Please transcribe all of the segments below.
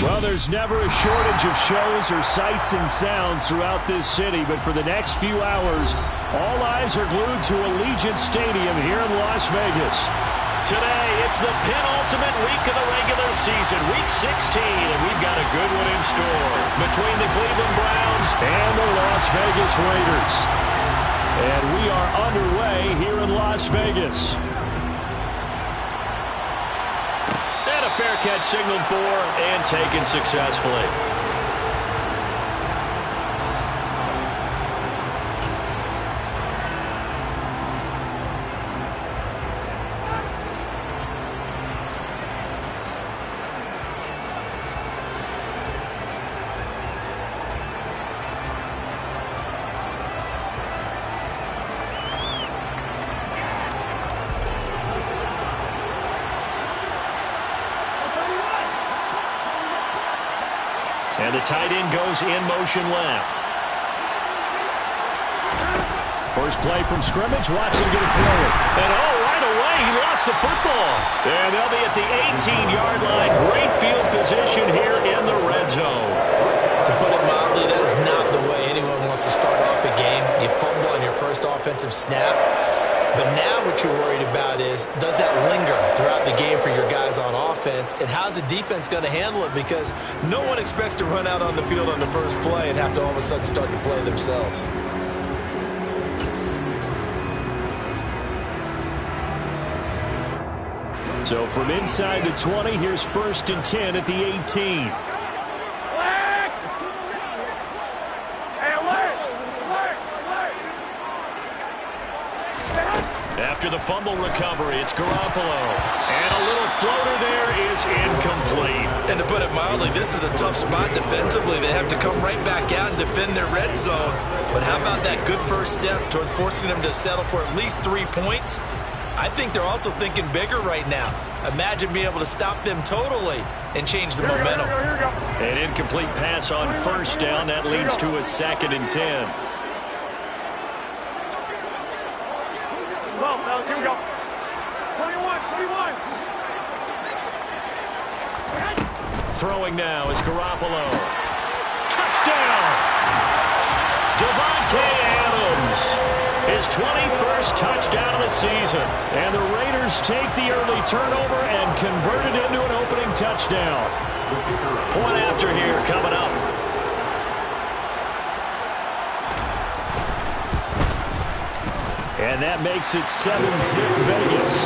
Well, there's never a shortage of shows or sights and sounds throughout this city, but for the next few hours, all eyes are glued to Allegiant Stadium here in Las Vegas. Today, it's the penultimate week of the regular season, Week 16, and we've got a good one in store between the Cleveland Browns and the Las Vegas Raiders. And we are underway here in Las Vegas. And a fair catch signaled for and taken successfully. And the tight end goes in motion left. First play from scrimmage. Watson going to throw it. And right away, he lost the football. And they'll be at the 18-yard line. Great field position here in the red zone. To put it mildly, that is not the way anyone wants to start off a game. You fumble on your first offensive snap. But now what you're worried about is, does that linger throughout the game for your guys on offense? And how's the defense going to handle it? Because no one expects to run out on the field on the first play and have to all of a sudden start to play themselves. So from inside the 20, here's 1st and 10 at the 18. After the fumble recovery, it's Garoppolo. And a little floater there is incomplete. And to put it mildly, this is a tough spot defensively. They have to come right back out and defend their red zone. But how about that good first step towards forcing them to settle for at least 3 points? I think they're also thinking bigger right now. Imagine being able to stop them totally and change the momentum. An incomplete pass on first down. That leads to a 2nd and 10. Here we go. 21. Throwing now is Garoppolo. Touchdown! Davante Adams. His 21st touchdown of the season. And the Raiders take the early turnover and convert it into an opening touchdown. Point after here coming up. And that makes it 7-zip Vegas.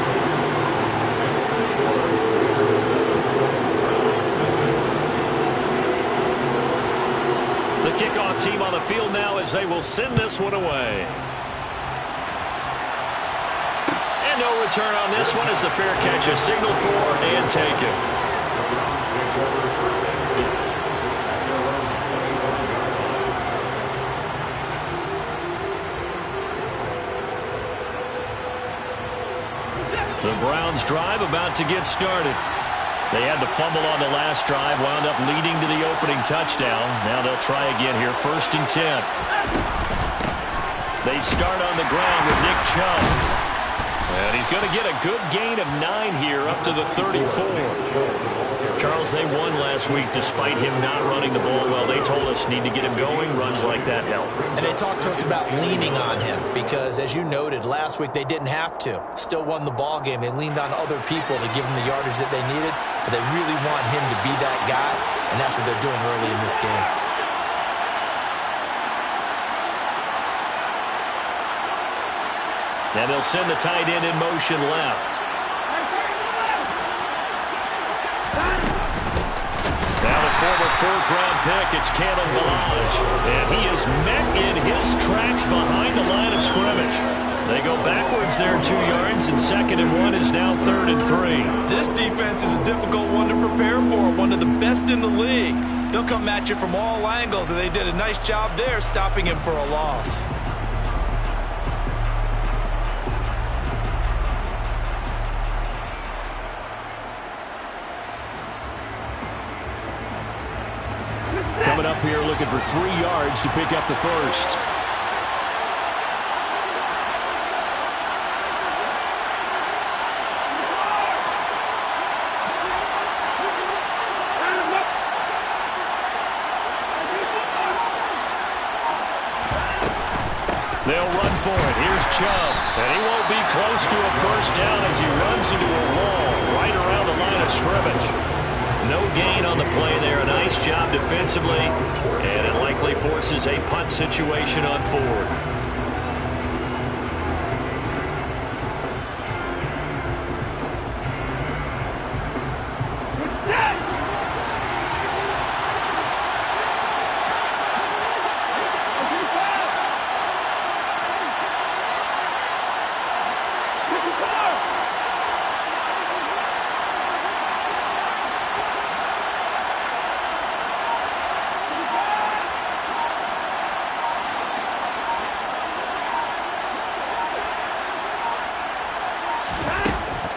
The kickoff team on the field now as they will send this one away. And no return on this one as the fair catch is signaled for and taken. The Browns drive about to get started. They had the fumble on the last drive, wound up leading to the opening touchdown. Now they'll try again here, 1st and 10. They start on the ground with Nick Chubb. And he's going to get a good gain of 9 here up to the 34. Charles, they won last week despite him not running the ball well. They told us need to get him going. Runs like that help. And they talked to us about leaning on him because, as you noted, last week they didn't have to. Still won the ball game. They leaned on other people to give them the yardage that they needed, but they really want him to be that guy, and that's what they're doing early in this game. Now they'll send the tight end in motion left. Now the former 4th-round pick, it's Kalen Ballage. And he is met in his tracks behind the line of scrimmage. They go backwards there 2 yards, and 2nd and 1 is now 3rd and 3. This defense is a difficult one to prepare for, one of the best in the league. They'll come at you from all angles, and they did a nice job there stopping him for a loss. Coming up here looking for 3 yards to pick up the first. for it. Here's Chubb. And he won't be close to a first down as he runs into a wall right around the line of scrimmage. No gain on the play there. A nice job defensively. And it likely forces a punt situation on fourth.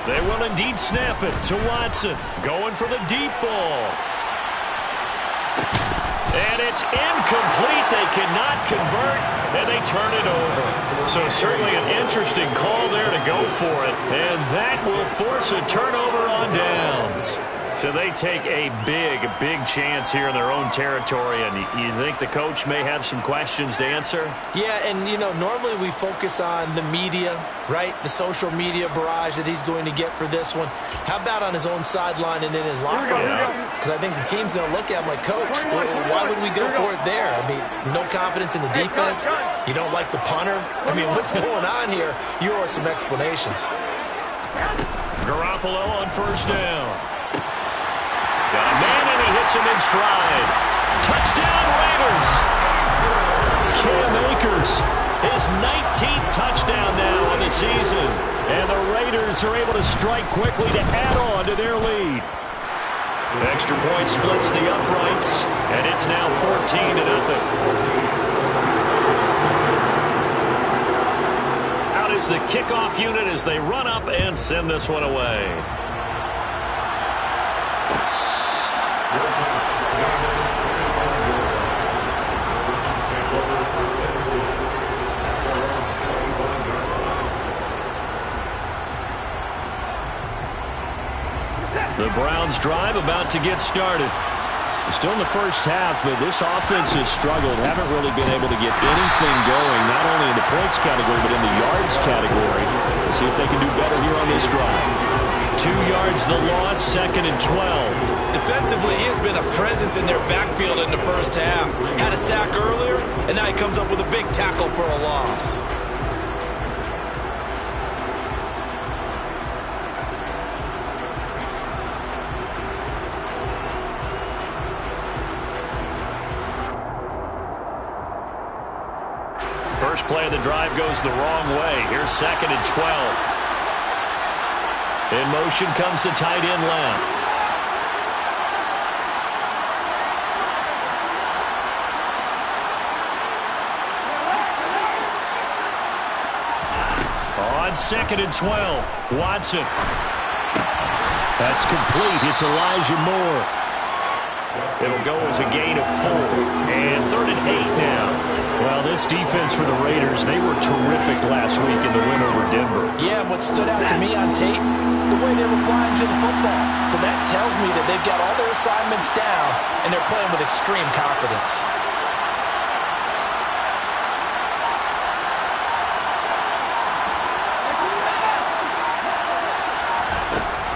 They will indeed snap it to Watson. Going for the deep ball. And it's incomplete. They cannot convert, and they turn it over. So certainly an interesting call there to go for it. And that will force a turnover on downs. So they take a big chance here in their own territory, and you think the coach may have some questions to answer? Yeah, and, you know, normally we focus on the media, right? The social media barrage that he's going to get for this one. How about on his own sideline and in his locker room? Because I think the team's going to look at him like, Coach, why would we go for it there? I mean, no confidence in the defense. You don't like the punter. I mean, what's going on here? You owe us some explanations. Garoppolo on first down. Got a man, and he hits him in stride. Touchdown, Raiders. Cam Akers, his 19th touchdown now on the season. And the Raiders are able to strike quickly to add on to their lead. The extra point splits the uprights, and it's now 14-0. Out is the kickoff unit as they run up and send this one away. The Browns drive about to get started. Still in the first half, but this offense has struggled. Haven't really been able to get anything going, not only in the points category, but in the yards category. We'll see if they can do better here on this drive. 2 yards the loss, 2nd and 12. Defensively, he has been a presence in their backfield in the first half. Had a sack earlier, and now he comes up with a big tackle for a loss. First play of the drive goes the wrong way. Here's 2nd and 12. In motion comes the tight end left. On 2nd and 12, Watson. That's complete. It's Elijah Moore. It'll go as a gain of 4. And 3rd and 8 now. Well, this defense for the Raiders, they were terrific last week in the win over Denver. Yeah, what stood out to me on tape, the way they were flying to the football. So that tells me that they've got all their assignments down, and they're playing with extreme confidence.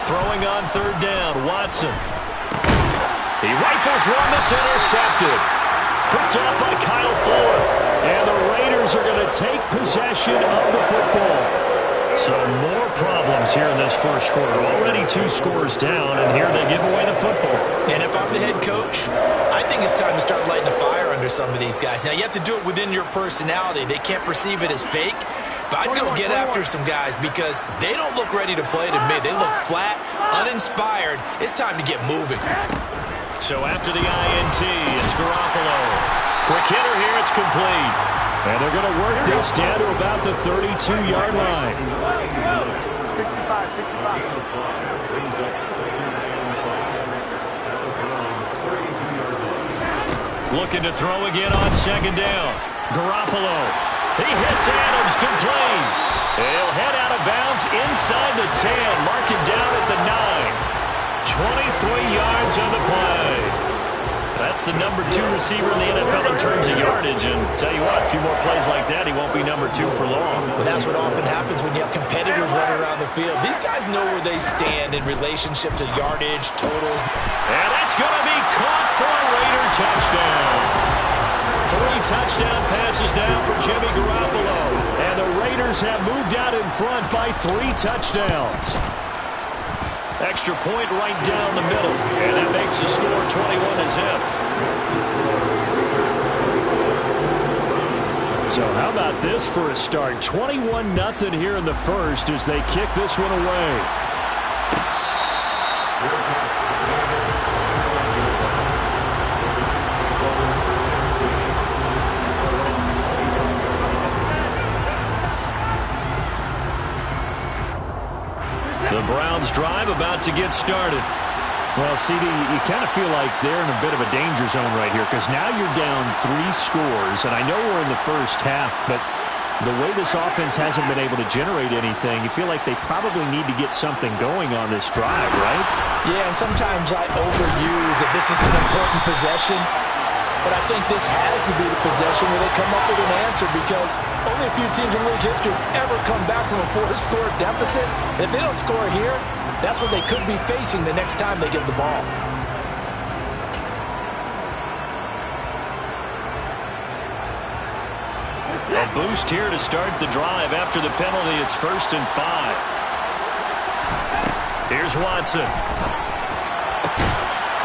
Throwing on 3rd down, Watson. He rifles one that's intercepted. Picked up by Kyle Ford. And the Raiders are going to take possession of the football. So more problems here in this first quarter. Already 2 scores down, and here they give away the football. And if I'm the head coach, I think it's time to start lighting a fire under some of these guys. Now, you have to do it within your personality. They can't perceive it as fake. But I'd go get after some guys because they don't look ready to play to me. They look flat, uninspired. It's time to get moving. So after the INT, it's Garoppolo. Quick hitter here, it's complete. And they're going to work this down to about the 32-yard line. 65. Looking to throw again on 2nd down. Garoppolo. He hits Adams, complete. He'll head out of bounds inside the 10. Mark him down at the 9. 23 yards on the play. That's the number 2 receiver in the NFL in terms of yardage. And tell you what, a few more plays like that, he won't be number 2 for long. Well, that's what often happens when you have competitors running around the field. These guys know where they stand in relationship to yardage, totals. And that's going to be caught for a Raider touchdown. 3 touchdown passes now for Jimmy Garoppolo. And the Raiders have moved out in front by 3 touchdowns. Extra point right down the middle. And that makes the score 21-0. So how about this for a start? 21-0 here in the first as they kick this one away. The Browns drive about to get started. Well, CD, you kind of feel like they're in a bit of a danger zone right here because now you're down 3 scores, and I know we're in the first half, but the way this offense hasn't been able to generate anything, you feel like they probably need to get something going on this drive, right? Yeah, and sometimes I overuse that this is an important possession, but I think this has to be the possession where they come up with an answer because only a few teams in league history have ever come back from a 4-score deficit. And if they don't score here, that's what they could be facing the next time they get the ball. A boost here to start the drive. After the penalty, it's 1st and 5. Here's Watson.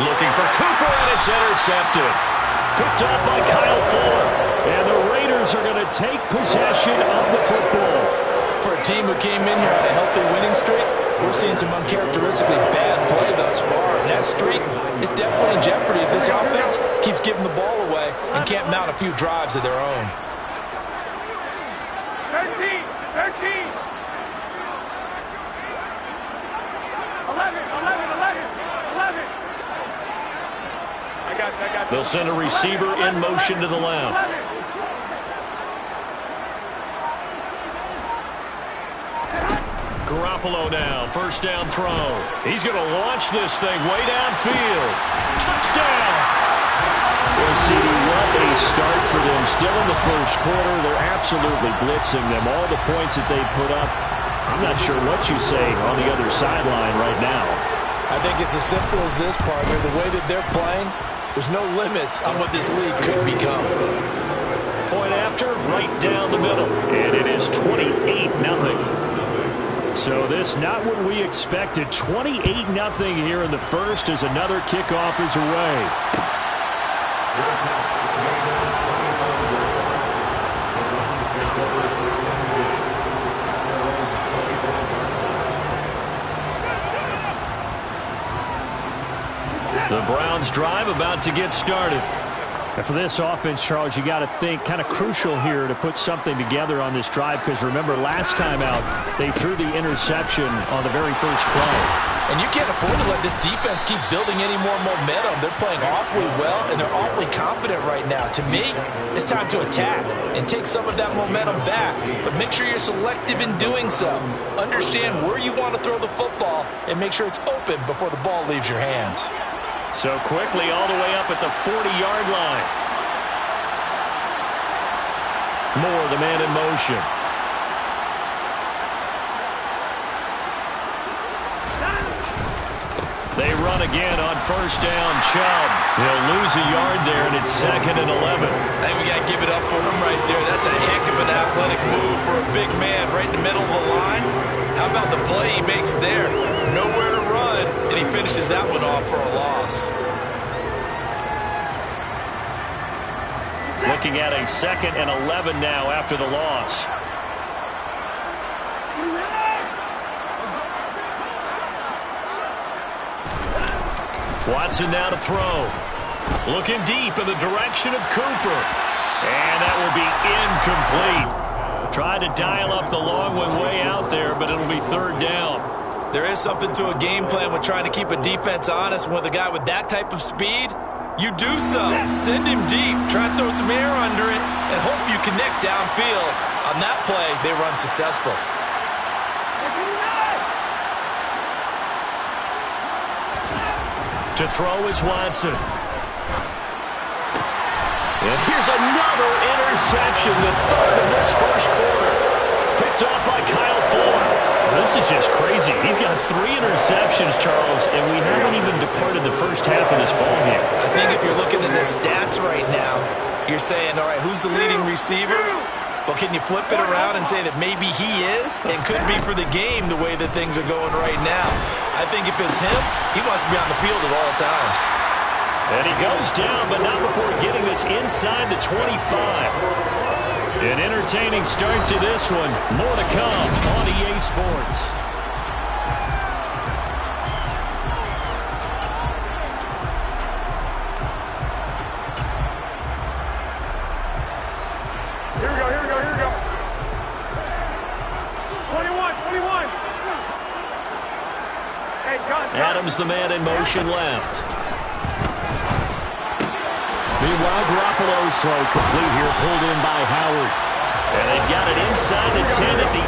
Looking for Cooper, and it's intercepted. Picked up by Kyle Fuller. And the Raiders are going to take possession of the football. For a team who came in here on a healthy winning streak, we're seeing some uncharacteristically bad play thus far. And that streak is definitely in jeopardy if this offense keeps giving the ball away and can't mount a few drives of their own. 13. 11. I got They'll send a receiver in motion to the left. Garoppolo now, 1st down throw. He's going to launch this thing way downfield. Touchdown! Well, CD, what a start for them. Still in the first quarter, they're absolutely blitzing them. All the points that they put up, I'm not sure what you say on the other sideline right now. I think it's as simple as this, partner. The way that they're playing, there's no limits on what this league could become. Point after, right down the middle. And it is 28-0. So this not what we expected. 28-0 here in the first as another kickoff is away. The Browns drive about to get started. And for this offense, Charles, you got to think kind of crucial here to put something together on this drive because remember last time out they threw the interception on the very first play. And you can't afford to let this defense keep building any more momentum. They're playing awfully well and they're awfully confident right now. To me, it's time to attack and take some of that momentum back. But make sure you're selective in doing so. Understand where you want to throw the football and make sure it's open before the ball leaves your hands. So quickly all the way up at the 40-yard line. Moore, the man in motion. They run again on 1st down. Chubb. They'll lose a yard there, and it's 2nd and 11. I think we got to give it up for him right there. That's a heck of an athletic move for a big man right in the middle of the line. How about the play he makes there? Nowhere to run, and he finishes that one off for a loss. Looking at a 2nd and 11 now after the loss. Watson now to throw. Looking deep in the direction of Cooper. And that will be incomplete. Tried to dial up the long one way out there, but it'll be 3rd down. There is something to a game plan with trying to keep a defense honest. With a guy with that type of speed, you do so. Send him deep. Try and throw some air under it and hope you connect downfield. On that play, they run successful. To throw is Watson. And here's another interception, the third of this first quarter. Picked off by Kyle Fuller. This is just crazy. He's got 3 interceptions, Charles, and we haven't even departed the first half of this ballgame. I think if you're looking at the stats right now, you're saying, all right, who's the leading receiver? Well, can you flip it around and say that maybe he is and could be for the game the way that things are going right now? I think if it's him, he must be on the field at all times. And he goes down, but not before getting this inside the 25. An entertaining start to this one. More to come on EA Sports. Here we go, here we go, here we go. 21, 21. Hey, gun. Adams, the man in motion left. Meanwhile, Garoppolo's throw complete here, pulled in by Howard. And they've got it inside the 10 at the 8.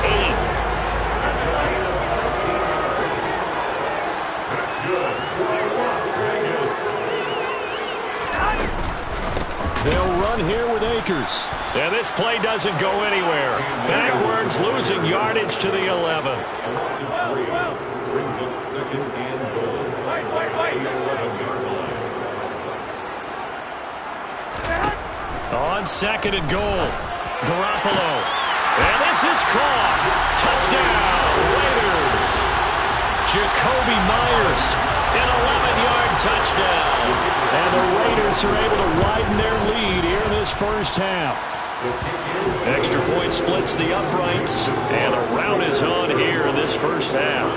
They'll run here with Akers. And this play doesn't go anywhere. Backwards, losing yardage to the 11. Brings up second and goal. On second and goal, Garoppolo. And this is caught. Touchdown, Raiders. Jacoby Myers, an 11-yard touchdown. And the Raiders are able to widen their lead here in this first half. Extra point splits the uprights, and a rout is on here in this first half.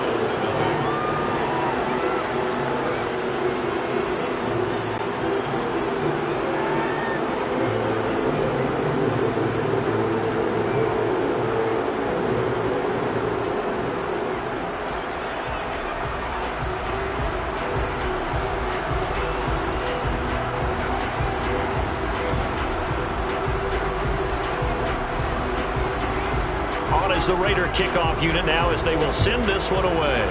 Is the Raider kickoff unit now as they will send this one away.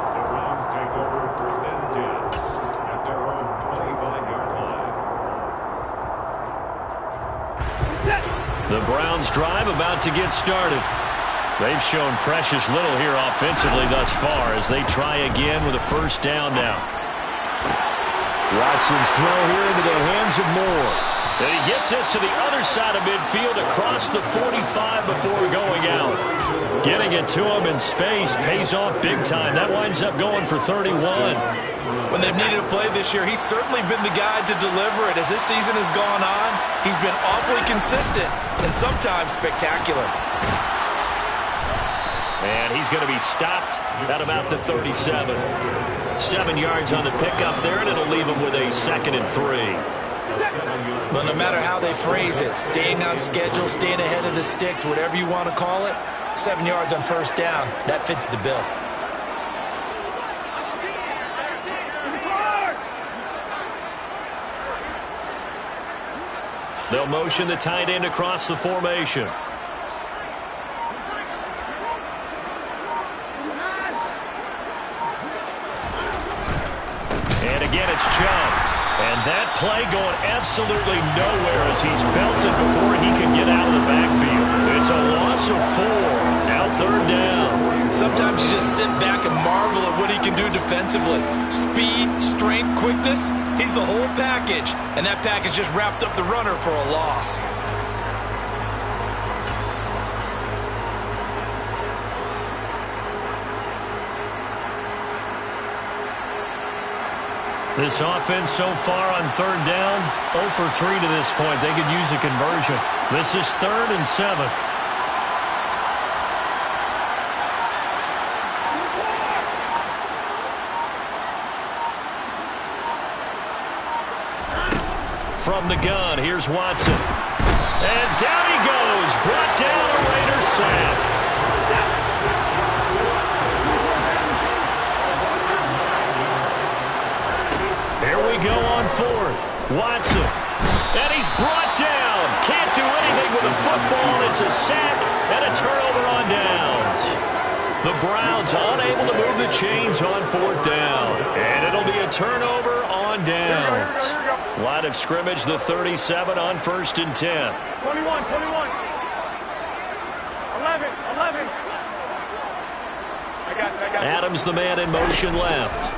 The Browns take over first and 10 at their own 25-yard line. The Browns drive about to get started. They've shown precious little here offensively thus far as they try again with a first down now. Watson's throw here into the hands of Moore. And he gets this to the other side of midfield across the 45 before going out. Getting it to him in space pays off big time. That winds up going for 31. When they've needed a play this year, he's certainly been the guy to deliver it. As this season has gone on, he's been awfully consistent and sometimes spectacular. And he's going to be stopped at about the 37. 7 yards on the pickup there, and it'll leave him with a 2nd and 3. But no matter how they phrase it, staying on schedule, staying ahead of the sticks, whatever you want to call it, 7 yards on first down, that fits the bill. They'll motion the tight end across the formation. And again, it's Chubb. And that play going absolutely nowhere as he's belted before he can get out of the backfield. It's a loss of 4. Now 3rd down. Sometimes you just sit back and marvel at what he can do defensively. Speed, strength, quickness, he's the whole package. And that package just wrapped up the runner for a loss. This offense so far on 3rd down, 0 for 3 to this point. They could use a conversion. This is 3rd and 7. From the gun, here's Watson. And down he goes. Brought down a Raiders sack. Here we go on 4th. Watson. And he's brought down. Can't do anything with the football. It's a sack and a turnover on downs. The Browns unable to move the chains on 4th down. And it'll be a turnover on downs. Line of scrimmage, the 37 on 1st and 10. 21, 21. 11, 11. I got it. Adams, the man in motion left.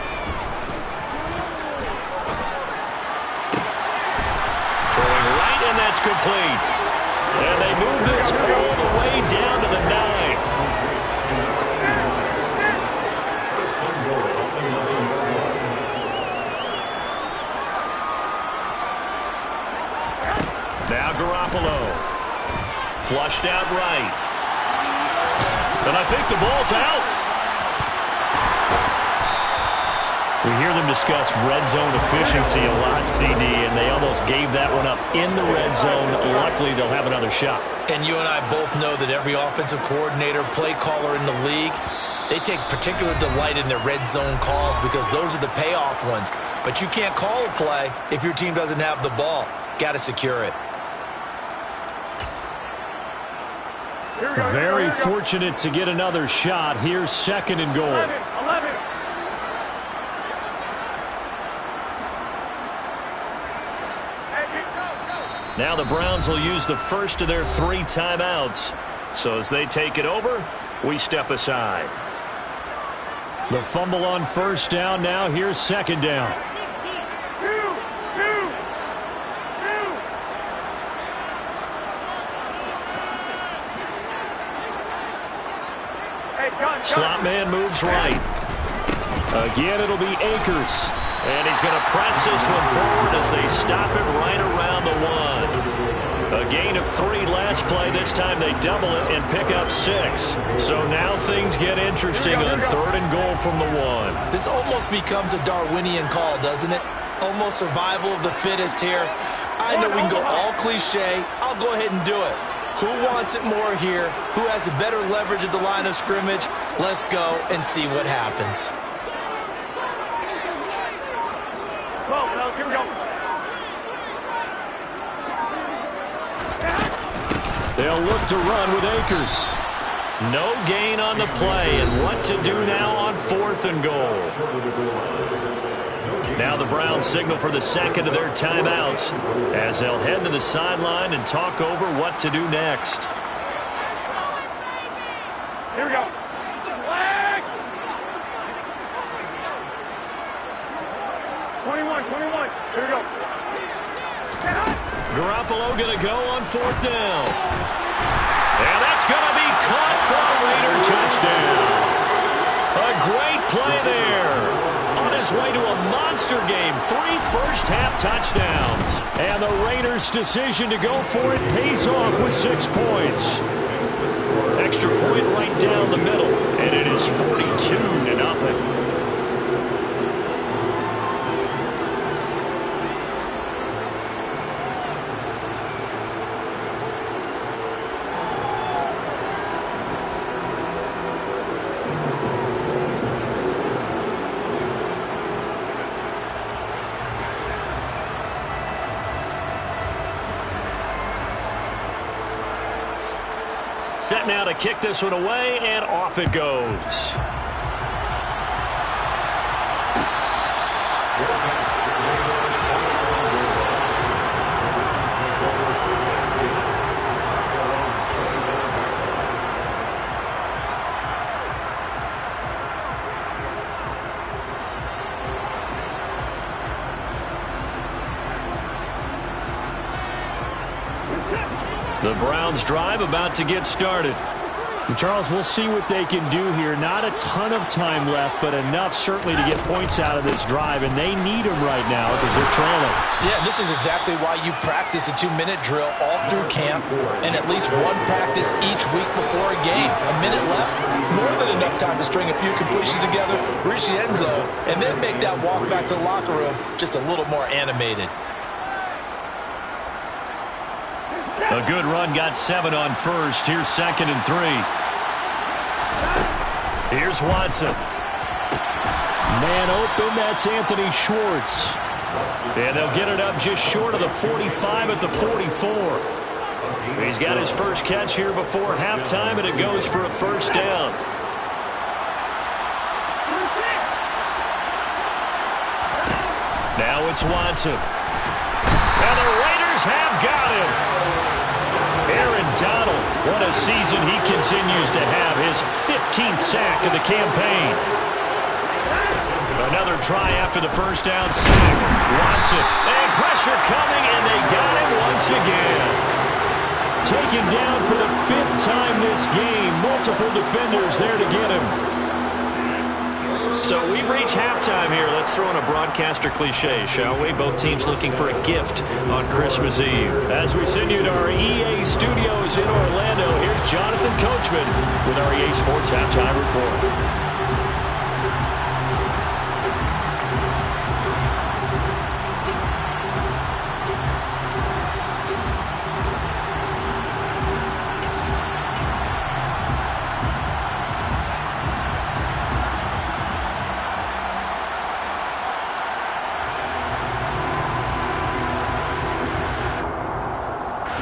Throwing right, and that's complete. And they move this all the way down to the 9. Now Garoppolo. Flushed out right. And I think the ball's out. We hear them discuss red zone efficiency a lot, CD, and they almost gave that one up in the red zone. Luckily, they'll have another shot. And you and I both know that every offensive coordinator, play caller in the league, they take particular delight in their red zone calls because those are the payoff ones. But you can't call a play if your team doesn't have the ball. Got to secure it. Very fortunate to get another shot. Here's 2nd and goal. 11. Now the Browns will use the first of their 3 timeouts. So as they take it over, we step aside. The fumble on 1st down. Now here's 2nd down. Slot man moves right. Again, it'll be Akers. And he's going to press this one forward as they stop it right around the 1. A gain of 3 last play. This time they double it and pick up 6. So now things get interesting on 3rd and goal from the 1. This almost becomes a Darwinian call, doesn't it? Almost survival of the fittest here. I know we can go all cliche. I'll go ahead and do it. Who wants it more here? Who has the better leverage at the line of scrimmage? Let's go and see what happens. Here we go. They'll look to run with Akers. No gain on the play, and what to do now on 4th and goal. Now the Browns signal for the 2nd of their timeouts as they'll head to the sideline and talk over what to do next. Here we go. Flag! 21. Here we go. Garoppolo going to go on 4th down. And that's going to be caught for a Raider touchdown. A great play there. On his way to a monster game, 3 first-half touchdowns. And the Raiders' decision to go for it pays off with 6 points. Extra point right down the middle, and it is 42-0. Set now to kick this one away, and off it goes. The Browns drive about to get started. And Charles, we'll see what they can do here. Not a ton of time left, but enough certainly to get points out of this drive, and they need them right now because they're trailing. Yeah, this is exactly why you practice a 2-minute drill all through camp and at least one practice each week before a game. A minute left, more than enough time to string a few completions together, reach the end zone, and then make that walk back to the locker room just a little more animated. A good run, got 7 on 1st. Here's 2nd and 3. Here's Watson. Man open, that's Anthony Schwartz. And they'll get it up just short of the 45 at the 44. He's got his first catch here before halftime, and it goes for a first down. it's Watson. And the Raiders have got him. Aaron Donald, what a season he continues to have. His 15th sack of the campaign. Another try after the first down sack. Watson, and pressure coming, and they got him once again. Taken down for the 5th time this game. Multiple defenders there to get him. So we've reached halftime here. Let's throw in a broadcaster cliche, shall we? Both teams looking for a gift on Christmas Eve. As we send you to our EA studios in Orlando, here's Jonathan Coachman with our EA Sports Halftime Report.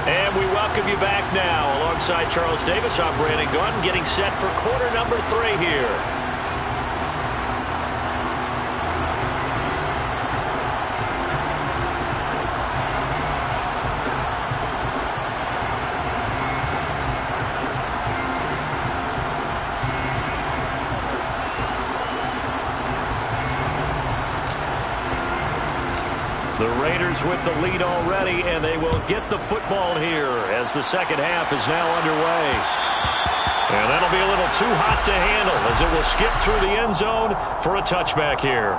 And we welcome you back now. Alongside Charles Davis, I'm Brandon Gunn, getting set for quarter number 3 here. The Raiders with the lead already, and they will get the football here as the second half is now underway. And that'll be a little too hot to handle as it will skip through the end zone for a touchback here.